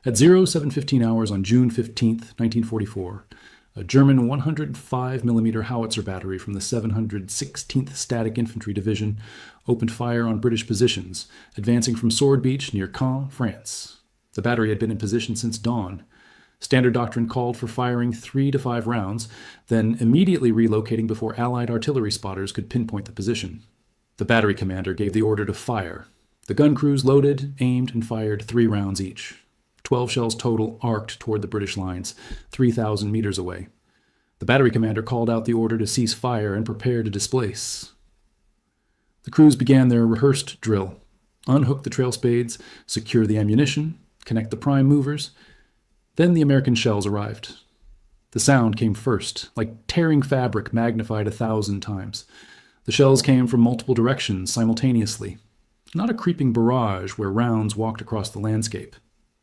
At 0715 hours on June 15, 1944, a German 105mm howitzer battery from the 716th Static Infantry Division opened fire on British positions, advancing from Sword Beach near Caen, France. The battery had been in position since dawn. Standard doctrine called for firing 3 to 5 rounds, then immediately relocating before Allied artillery spotters could pinpoint the position. The battery commander gave the order to fire. The gun crews loaded, aimed, and fired 3 rounds each. 12 shells total arced toward the British lines, 3,000 meters away. The battery commander called out the order to cease fire and prepare to displace. The crews began their rehearsed drill. Unhook the trail spades, secure the ammunition, connect the prime movers. Then the American shells arrived. The sound came first, like tearing fabric magnified 1,000 times. The shells came from multiple directions simultaneously. Not a creeping barrage where rounds walked across the landscape.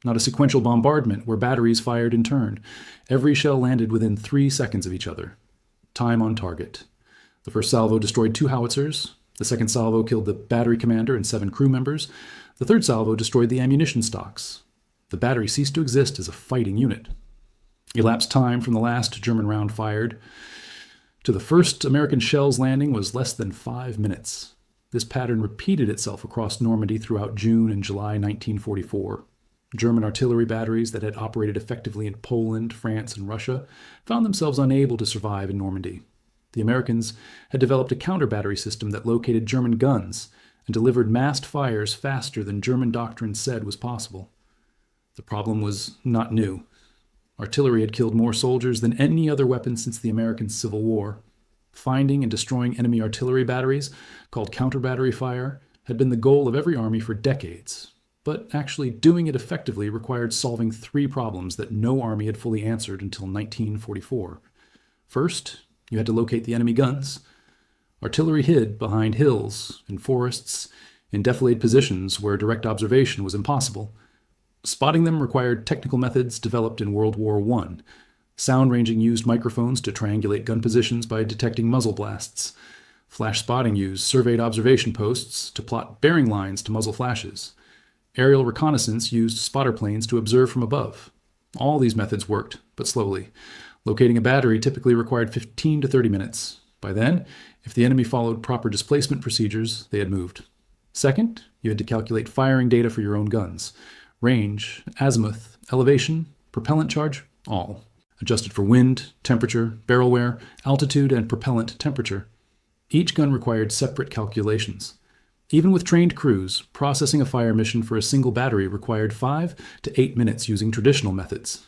Not a sequential bombardment where batteries fired in turn. Every shell landed within 3 seconds of each other. Time on target. The first salvo destroyed 2 howitzers. The second salvo killed the battery commander and 7 crew members. The third salvo destroyed the ammunition stocks. The battery ceased to exist as a fighting unit. Elapsed time from the last German round fired to the first American shells landing was less than 5 minutes. This pattern repeated itself across Normandy throughout June and July 1944. German artillery batteries that had operated effectively in Poland, France, and Russia found themselves unable to survive in Normandy. The Americans had developed a counter-battery system that located German guns and delivered massed fires faster than German doctrine said was possible. The problem was not new. Artillery had killed more soldiers than any other weapon since the American Civil War. Finding and destroying enemy artillery batteries, called counter-battery fire, had been the goal of every army for decades. But actually doing it effectively required solving 3 problems that no army had fully answered until 1944. First, you had to locate the enemy guns. Artillery hid behind hills and forests in defilade positions where direct observation was impossible. Spotting them required technical methods developed in World War I. Sound ranging used microphones to triangulate gun positions by detecting muzzle blasts. Flash spotting used surveyed observation posts to plot bearing lines to muzzle flashes. Aerial reconnaissance used spotter planes to observe from above. All these methods worked, but slowly. Locating a battery typically required 15 to 30 minutes. By then, if the enemy followed proper displacement procedures, they had moved. Second, you had to calculate firing data for your own guns. Range, azimuth, elevation, propellant charge, all. Adjusted for wind, temperature, barrel wear, altitude, and propellant temperature. Each gun required separate calculations. Even with trained crews, processing a fire mission for a single battery required 5 to 8 minutes using traditional methods.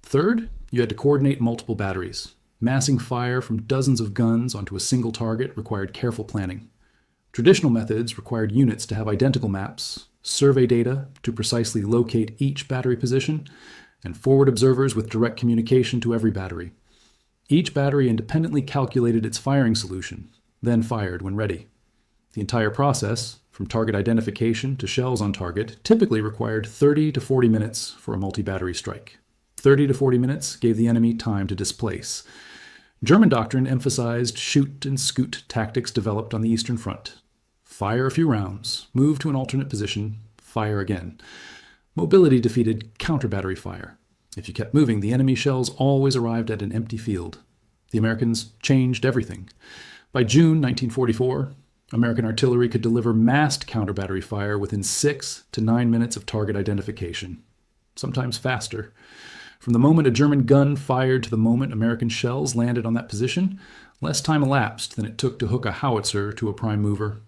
Third, you had to coordinate multiple batteries. Massing fire from dozens of guns onto a single target required careful planning. Traditional methods required units to have identical maps, survey data to precisely locate each battery position, and forward observers with direct communication to every battery. Each battery independently calculated its firing solution, then fired when ready. The entire process, from target identification to shells on target, typically required 30 to 40 minutes for a multi-battery strike. 30 to 40 minutes gave the enemy time to displace. German doctrine emphasized shoot and scoot tactics developed on the Eastern Front. Fire a few rounds, move to an alternate position, fire again. Mobility defeated counter-battery fire. If you kept moving, the enemy shells always arrived at an empty field. The Americans changed everything. By June 1944, American artillery could deliver massed counter-battery fire within 6 to 9 minutes of target identification, sometimes faster. From the moment a German gun fired to the moment American shells landed on that position, less time elapsed than it took to hook a howitzer to a prime mover.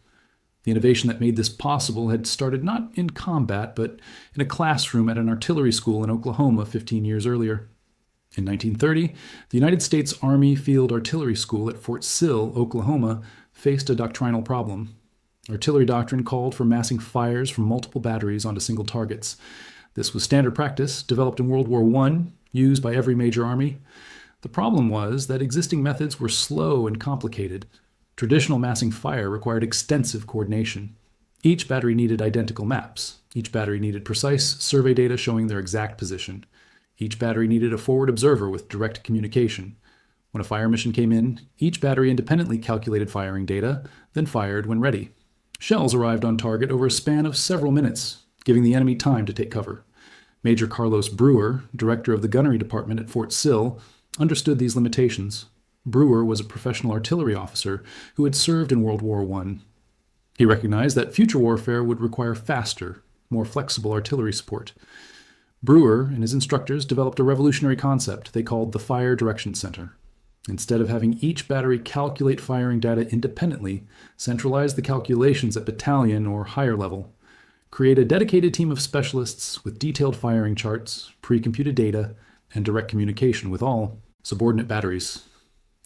The innovation that made this possible had started not in combat, but in a classroom at an artillery school in Oklahoma 15 years earlier. In 1930, the United States Army Field Artillery School at Fort Sill, Oklahoma, faced a doctrinal problem. Artillery doctrine called for massing fires from multiple batteries onto single targets. This was standard practice, developed in World War I, used by every major army. The problem was that existing methods were slow and complicated. Traditional massing fire required extensive coordination. Each battery needed identical maps. Each battery needed precise survey data showing their exact position. Each battery needed a forward observer with direct communication. When a fire mission came in, each battery independently calculated firing data, then fired when ready. Shells arrived on target over a span of several minutes, giving the enemy time to take cover. Major Carlos Brewer, director of the gunnery department at Fort Sill, understood these limitations. Brewer was a professional artillery officer who had served in World War I. He recognized that future warfare would require faster, more flexible artillery support. Brewer and his instructors developed a revolutionary concept they called the Fire Direction Center. Instead of having each battery calculate firing data independently, centralize the calculations at battalion or higher level. Create a dedicated team of specialists with detailed firing charts, pre-computed data, and direct communication with all subordinate batteries.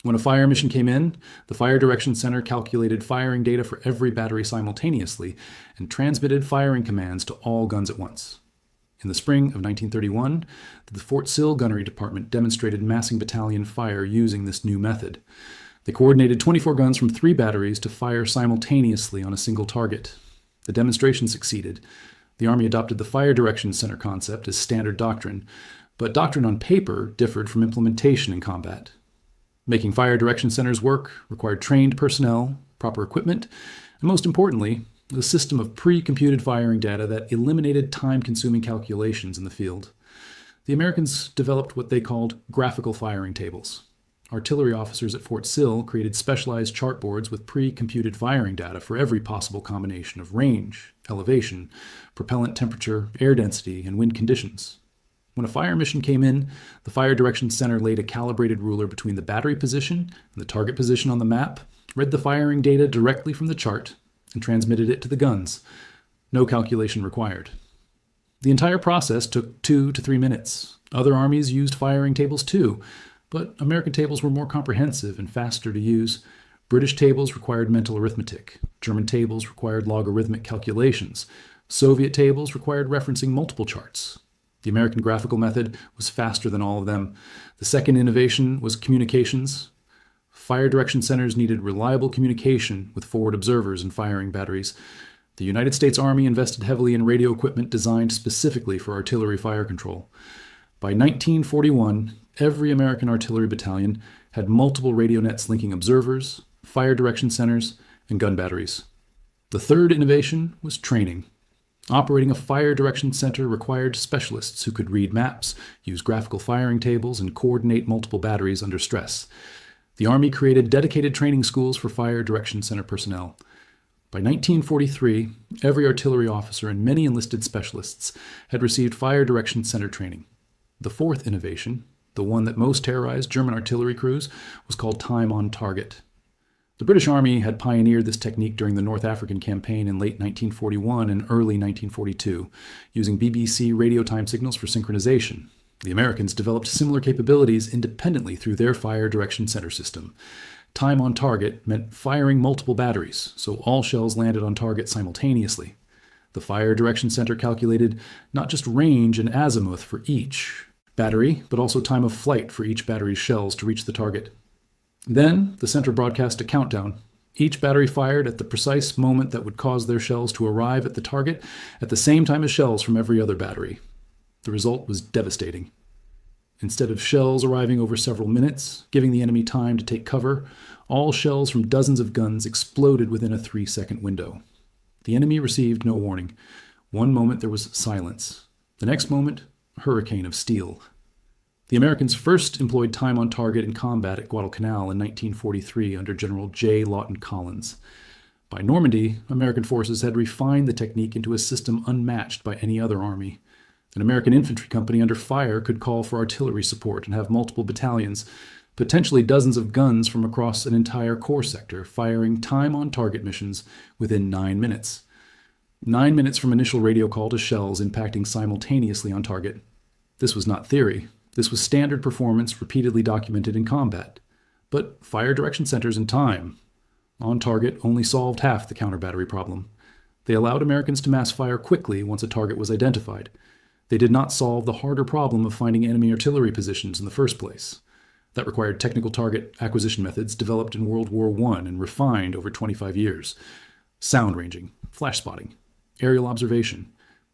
When a fire mission came in, the Fire Direction Center calculated firing data for every battery simultaneously and transmitted firing commands to all guns at once. In the spring of 1931, the Fort Sill Gunnery Department demonstrated massing battalion fire using this new method. They coordinated 24 guns from 3 batteries to fire simultaneously on a single target. The demonstration succeeded. The Army adopted the Fire Direction Center concept as standard doctrine, but doctrine on paper differed from implementation in combat. Making fire direction centers work required trained personnel, proper equipment, and most importantly, a system of pre-computed firing data that eliminated time-consuming calculations in the field. The Americans developed what they called graphical firing tables. Artillery officers at Fort Sill created specialized chartboards with pre-computed firing data for every possible combination of range, elevation, propellant temperature, air density, and wind conditions. When a fire mission came in, the Fire Direction Center laid a calibrated ruler between the battery position and the target position on the map, read the firing data directly from the chart, and transmitted it to the guns. No calculation required. The entire process took 2 to 3 minutes. Other armies used firing tables too, but American tables were more comprehensive and faster to use. British tables required mental arithmetic. German tables required logarithmic calculations. Soviet tables required referencing multiple charts. The American graphical method was faster than all of them. The second innovation was communications. Fire direction centers needed reliable communication with forward observers and firing batteries. The United States Army invested heavily in radio equipment designed specifically for artillery fire control. By 1941, every American artillery battalion had multiple radio nets linking observers, fire direction centers, and gun batteries. The third innovation was training. Operating a fire direction center required specialists who could read maps, use graphical firing tables, and coordinate multiple batteries under stress. The Army created dedicated training schools for fire direction center personnel. By 1943, every artillery officer and many enlisted specialists had received fire direction center training. The fourth innovation, the one that most terrorized German artillery crews, was called time on target. The British Army had pioneered this technique during the North African campaign in late 1941 and early 1942, using BBC radio time signals for synchronization. The Americans developed similar capabilities independently through their fire direction center system. Time on target meant firing multiple batteries, so all shells landed on target simultaneously. The fire direction center calculated not just range and azimuth for each battery, but also time of flight for each battery's shells to reach the target. Then, the center broadcast a countdown. Each battery fired at the precise moment that would cause their shells to arrive at the target at the same time as shells from every other battery. The result was devastating. Instead of shells arriving over several minutes, giving the enemy time to take cover, all shells from dozens of guns exploded within a 3-second window. The enemy received no warning. One moment there was silence. The next moment, a hurricane of steel. The Americans first employed time on target in combat at Guadalcanal in 1943 under General J. Lawton Collins. By Normandy, American forces had refined the technique into a system unmatched by any other army. An American infantry company under fire could call for artillery support and have multiple battalions, potentially dozens of guns from across an entire corps sector, firing time-on-target missions within 9 minutes. 9 minutes from initial radio call to shells impacting simultaneously on target. This was not theory. This was standard performance repeatedly documented in combat. But fire direction centers and time on target only solved half the counter-battery problem. They allowed Americans to mass fire quickly once a target was identified. They did not solve the harder problem of finding enemy artillery positions in the first place. That required technical target acquisition methods developed in World War I and refined over 25 years. Sound ranging, flash spotting, aerial observation,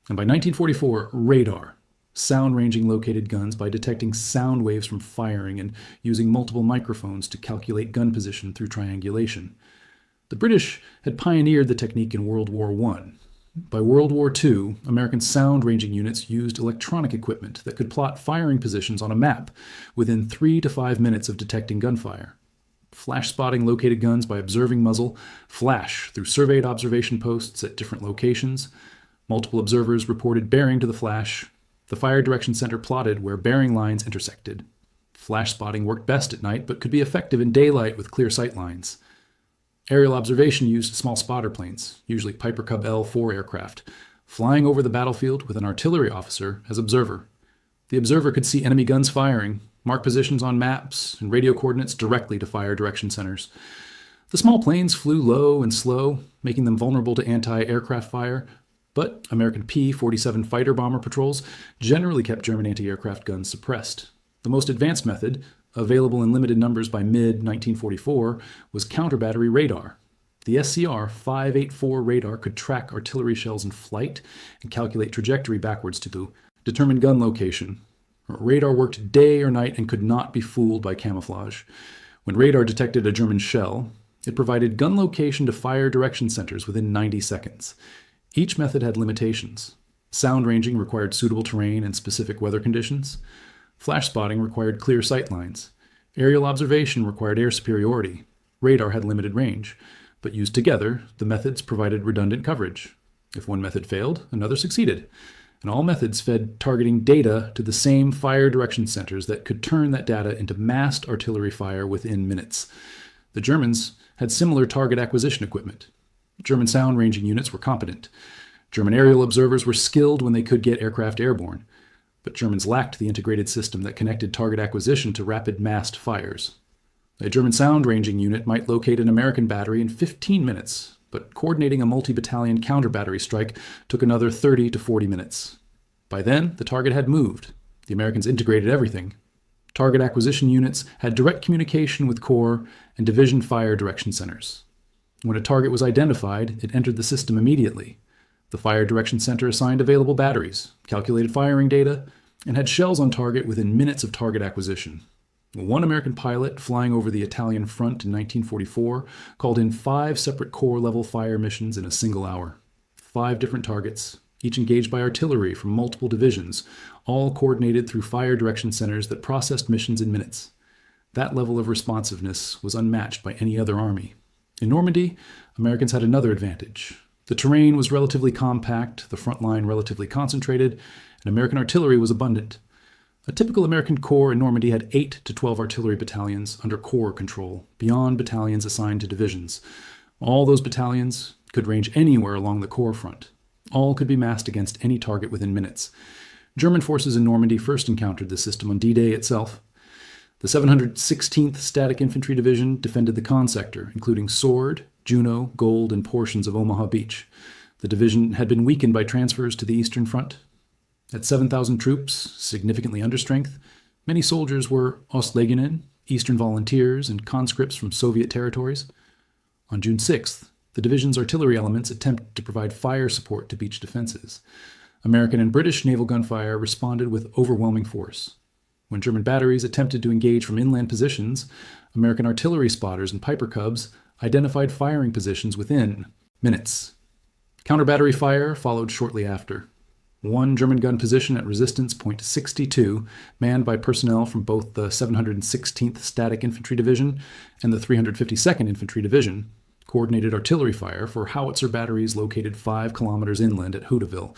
and by 1944, radar. Sound ranging located guns by detecting sound waves from firing and using multiple microphones to calculate gun position through triangulation. The British had pioneered the technique in World War I. By World War II, American sound ranging units used electronic equipment that could plot firing positions on a map within 3 to 5 minutes of detecting gunfire. Flash spotting located guns by observing muzzle flash through surveyed observation posts at different locations. Multiple observers reported bearing to the flash. The Fire Direction Center plotted where bearing lines intersected. Flash spotting worked best at night, but could be effective in daylight with clear sight lines. Aerial observation used small spotter planes, usually Piper Cub L-4 aircraft, flying over the battlefield with an artillery officer as observer. The observer could see enemy guns firing, mark positions on maps, and radio coordinates directly to fire direction centers. The small planes flew low and slow, making them vulnerable to anti-aircraft fire, but American P-47 fighter bomber patrols generally kept German anti-aircraft guns suppressed. The most advanced method, available in limited numbers by mid-1944, was counter-battery radar. The SCR-584 radar could track artillery shells in flight and calculate trajectory backwards to determine gun location. Radar worked day or night and could not be fooled by camouflage. When radar detected a German shell, it provided gun location to fire direction centers within 90 seconds. Each method had limitations. Sound ranging required suitable terrain and specific weather conditions. Flash spotting required clear sight lines. Aerial observation required air superiority. Radar had limited range, but used together, the methods provided redundant coverage. If one method failed, another succeeded, and all methods fed targeting data to the same fire direction centers that could turn that data into massed artillery fire within minutes. The Germans had similar target acquisition equipment. German sound ranging units were competent. German aerial observers were skilled when they could get aircraft airborne. But Germans lacked the integrated system that connected target acquisition to rapid massed fires. A German sound ranging unit might locate an American battery in 15 minutes, but coordinating a multi-battalion counter-battery strike took another 30 to 40 minutes. By then, the target had moved. The Americans integrated everything. Target acquisition units had direct communication with Corps and division fire direction centers. When a target was identified, it entered the system immediately. The Fire Direction Center assigned available batteries, calculated firing data, and had shells on target within minutes of target acquisition. One American pilot flying over the Italian front in 1944 called in 5 separate Corps-level fire missions in a single hour. 5 different targets, each engaged by artillery from multiple divisions, all coordinated through fire direction centers that processed missions in minutes. That level of responsiveness was unmatched by any other army. In Normandy, Americans had another advantage. The terrain was relatively compact, the front line relatively concentrated, and American artillery was abundant. A typical American corps in Normandy had 8 to 12 artillery battalions under corps control, beyond battalions assigned to divisions. All those battalions could range anywhere along the corps front. All could be massed against any target within minutes. German forces in Normandy first encountered this system on D-Day itself. The 716th Static Infantry Division defended the Caen sector, including Sword, Juno, Gold, and portions of Omaha Beach. The division had been weakened by transfers to the Eastern Front. At 7,000 troops, significantly under strength, many soldiers were Ostlegionen, Eastern Volunteers, and conscripts from Soviet territories. On June 6th, the division's artillery elements attempted to provide fire support to beach defenses. American and British naval gunfire responded with overwhelming force. When German batteries attempted to engage from inland positions, American artillery spotters and Piper Cubs identified firing positions within minutes. Counter-battery fire followed shortly after. One German gun position at resistance point 62, manned by personnel from both the 716th Static Infantry Division and the 352nd Infantry Division, coordinated artillery fire for howitzer batteries located 5 kilometers inland at Houdetville.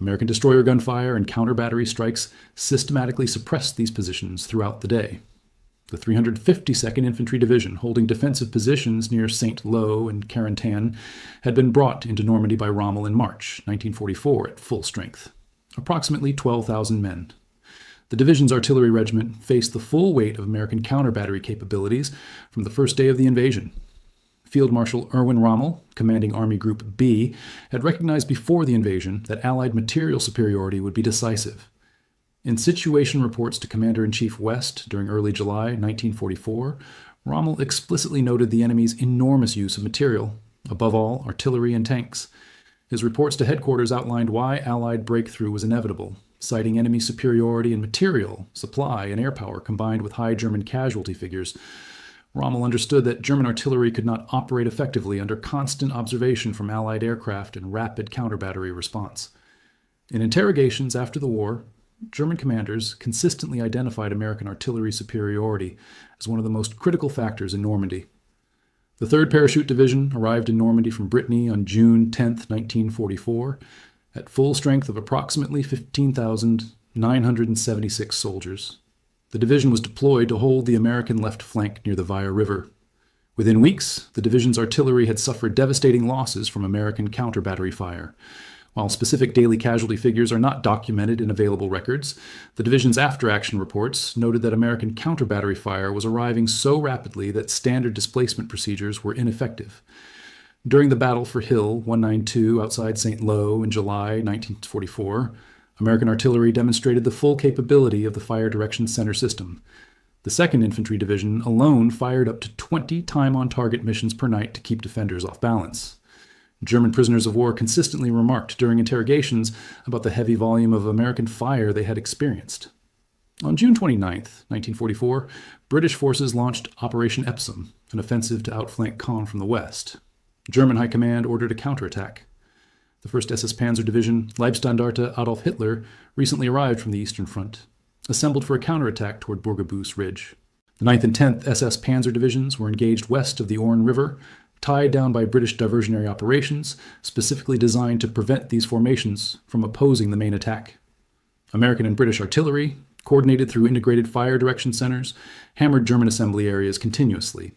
American destroyer gunfire and counter-battery strikes systematically suppressed these positions throughout the day. The 352nd Infantry Division, holding defensive positions near Saint-Lô and Carentan, had been brought into Normandy by Rommel in March 1944 at full strength, approximately 12,000 men. The division's artillery regiment faced the full weight of American counter-battery capabilities from the first day of the invasion. Field Marshal Erwin Rommel, commanding Army Group B, had recognized before the invasion that Allied material superiority would be decisive. In situation reports to Commander-in-Chief West during early July 1944, Rommel explicitly noted the enemy's enormous use of material, above all, artillery and tanks. His reports to headquarters outlined why Allied breakthrough was inevitable, citing enemy superiority in material, supply, and air power combined with high German casualty figures. Rommel understood that German artillery could not operate effectively under constant observation from Allied aircraft and rapid counter-battery response. In interrogations after the war, German commanders consistently identified American artillery superiority as one of the most critical factors in Normandy. The 3rd Parachute Division arrived in Normandy from Brittany on June 10, 1944, at full strength of approximately 15,976 soldiers. The division was deployed to hold the American left flank near the Vire River. Within weeks, the division's artillery had suffered devastating losses from American counter-battery fire. While specific daily casualty figures are not documented in available records, the division's after-action reports noted that American counter-battery fire was arriving so rapidly that standard displacement procedures were ineffective. During the battle for Hill 192 outside St. Lo in July 1944, American artillery demonstrated the full capability of the Fire Direction Center system. The 2nd Infantry Division alone fired up to 20 time-on-target missions per night to keep defenders off balance. German prisoners of war consistently remarked during interrogations about the heavy volume of American fire they had experienced. On June 29, 1944, British forces launched Operation Epsom, an offensive to outflank Caen from the west. German High Command ordered a counterattack. The 1st SS Panzer Division, Leibstandarte Adolf Hitler, recently arrived from the Eastern Front, assembled for a counterattack toward Bourgaboos Ridge. The 9th and 10th SS Panzer Divisions were engaged west of the Orne River, tied down by British diversionary operations, specifically designed to prevent these formations from opposing the main attack. American and British artillery, coordinated through integrated fire direction centers, hammered German assembly areas continuously.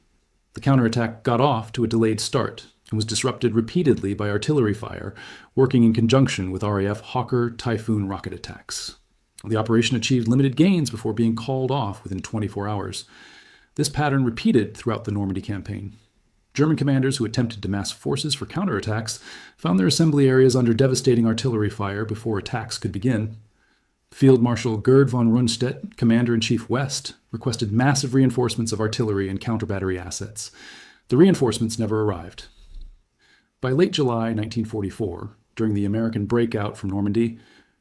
The counterattack got off to a delayed start and was disrupted repeatedly by artillery fire, working in conjunction with RAF Hawker Typhoon rocket attacks. The operation achieved limited gains before being called off within 24 hours. This pattern repeated throughout the Normandy campaign. German commanders who attempted to mass forces for counterattacks found their assembly areas under devastating artillery fire before attacks could begin. Field Marshal Gerd von Rundstedt, Commander-in-Chief West, requested massive reinforcements of artillery and counter-battery assets. The reinforcements never arrived. By late July 1944, during the American breakout from Normandy,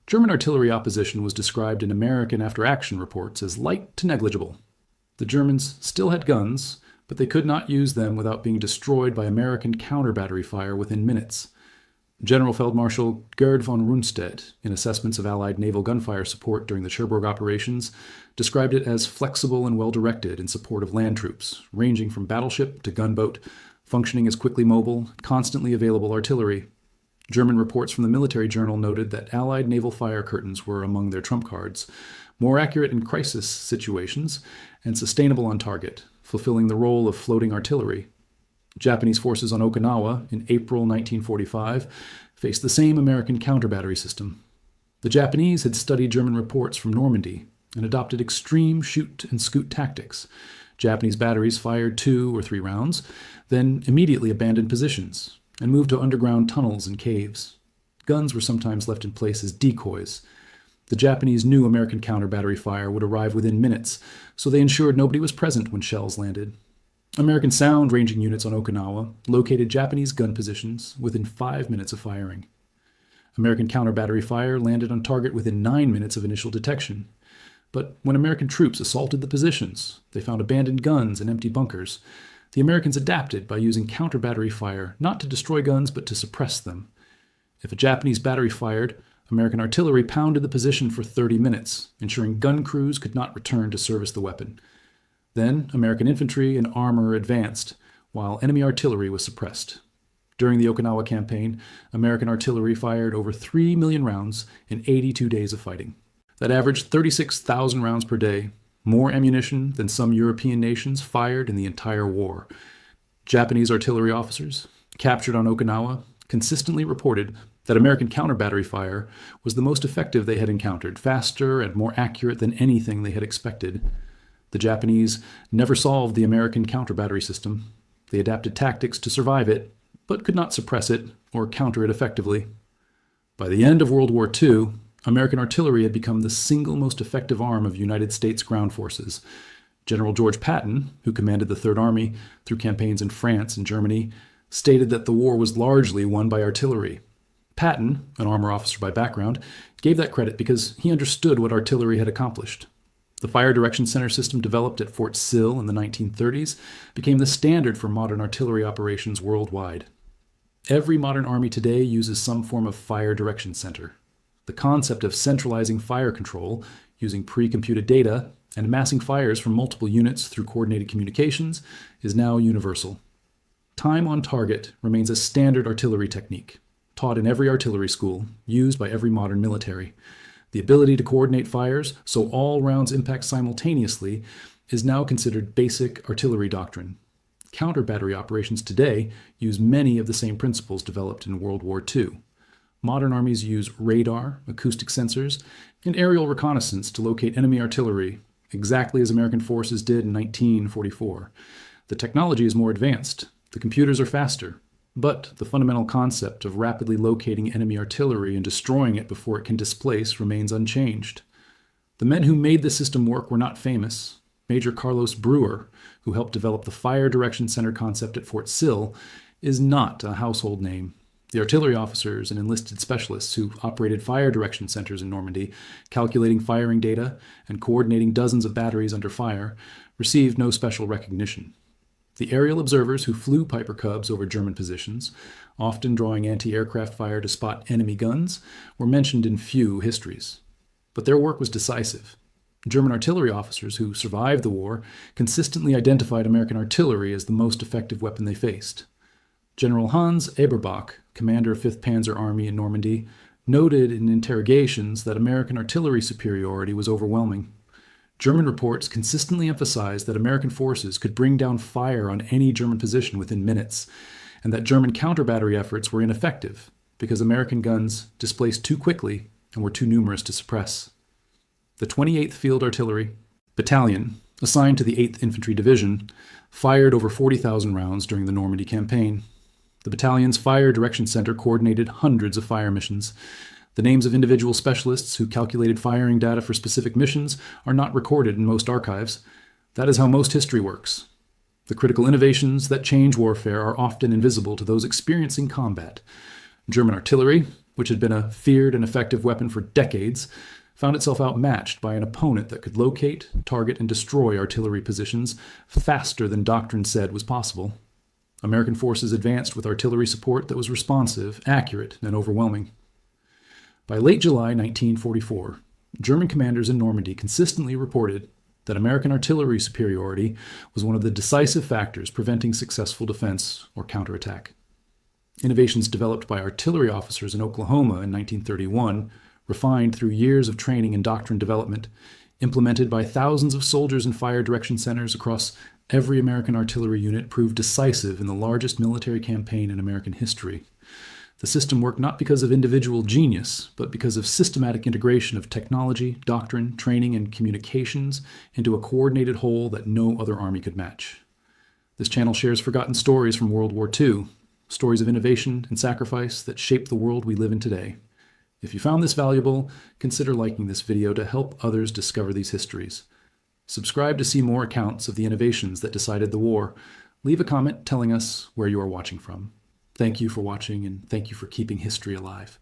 German artillery opposition was described in American after-action reports as light to negligible. The Germans still had guns, but they could not use them without being destroyed by American counter-battery fire within minutes. General Feldmarschall Gerd von Rundstedt, in assessments of Allied naval gunfire support during the Cherbourg operations, described it as flexible and well-directed in support of land troops, ranging from battleship to gunboat, functioning as quickly mobile, constantly available artillery. German reports from the Military Journal noted that Allied naval fire curtains were among their trump cards, more accurate in crisis situations, and sustainable on target, fulfilling the role of floating artillery. Japanese forces on Okinawa in April 1945 faced the same American counter-battery system. The Japanese had studied German reports from Normandy and adopted extreme shoot-and-scoot tactics. Japanese batteries fired 2 or 3 rounds, then immediately abandoned positions and moved to underground tunnels and caves. Guns were sometimes left in place as decoys. The Japanese knew American counter-battery fire would arrive within minutes, so they ensured nobody was present when shells landed. American sound ranging units on Okinawa located Japanese gun positions within 5 minutes of firing. American counter-battery fire landed on target within 9 minutes of initial detection. But when American troops assaulted the positions, they found abandoned guns and empty bunkers. The Americans adapted by using counter-battery fire not to destroy guns but to suppress them. If a Japanese battery fired, American artillery pounded the position for 30 minutes, ensuring gun crews could not return to service the weapon. Then, American infantry and armor advanced, while enemy artillery was suppressed. During the Okinawa campaign, American artillery fired over 3 million rounds in 82 days of fighting. That averaged 36,000 rounds per day, more ammunition than some European nations fired in the entire war. Japanese artillery officers, captured on Okinawa, consistently reported that American counter-battery fire was the most effective they had encountered, faster and more accurate than anything they had expected. The Japanese never solved the American counter-battery system. They adapted tactics to survive it, but could not suppress it or counter it effectively. By the end of World War II, American artillery had become the single most effective arm of United States ground forces. General George Patton, who commanded the Third Army through campaigns in France and Germany, stated that the war was largely won by artillery. Patton, an armor officer by background, gave that credit because he understood what artillery had accomplished. The Fire Direction Center system developed at Fort Sill in the 1930s became the standard for modern artillery operations worldwide. Every modern army today uses some form of fire direction center. The concept of centralizing fire control, using pre-computed data, and massing fires from multiple units through coordinated communications is now universal. Time on target remains a standard artillery technique, taught in every artillery school, used by every modern military. The ability to coordinate fires so all rounds impact simultaneously is now considered basic artillery doctrine. Counter-battery operations today use many of the same principles developed in World War II. Modern armies use radar, acoustic sensors, and aerial reconnaissance to locate enemy artillery, exactly as American forces did in 1944. The technology is more advanced, the computers are faster, but the fundamental concept of rapidly locating enemy artillery and destroying it before it can displace remains unchanged. The men who made the system work were not famous. Major Carlos Brewer, who helped develop the Fire Direction Center concept at Fort Sill, is not a household name. The artillery officers and enlisted specialists who operated fire direction centers in Normandy, calculating firing data and coordinating dozens of batteries under fire, received no special recognition. The aerial observers who flew Piper Cubs over German positions, often drawing anti-aircraft fire to spot enemy guns, were mentioned in few histories. But their work was decisive. German artillery officers who survived the war consistently identified American artillery as the most effective weapon they faced. General Hans Eberbach, commander of 5th Panzer Army in Normandy, noted in interrogations that American artillery superiority was overwhelming. German reports consistently emphasized that American forces could bring down fire on any German position within minutes, and that German counter-battery efforts were ineffective because American guns displaced too quickly and were too numerous to suppress. The 28th Field Artillery Battalion, assigned to the 8th Infantry Division, fired over 40,000 rounds during the Normandy campaign. The battalion's Fire Direction Center coordinated hundreds of fire missions. The names of individual specialists who calculated firing data for specific missions are not recorded in most archives. That is how most history works. The critical innovations that change warfare are often invisible to those experiencing combat. German artillery, which had been a feared and effective weapon for decades, found itself outmatched by an opponent that could locate, target, and destroy artillery positions faster than doctrine said was possible. American forces advanced with artillery support that was responsive, accurate, and overwhelming. By late July 1944, German commanders in Normandy consistently reported that American artillery superiority was one of the decisive factors preventing successful defense or counterattack. Innovations developed by artillery officers in Oklahoma in 1931, refined through years of training and doctrine development, implemented by thousands of soldiers in fire direction centers across every American artillery unit, proved decisive in the largest military campaign in American history. The system worked not because of individual genius, but because of systematic integration of technology, doctrine, training, and communications into a coordinated whole that no other army could match. This channel shares forgotten stories from World War II, stories of innovation and sacrifice that shaped the world we live in today. If you found this valuable, consider liking this video to help others discover these histories. Subscribe to see more accounts of the innovations that decided the war. Leave a comment telling us where you are watching from. Thank you for watching, and thank you for keeping history alive.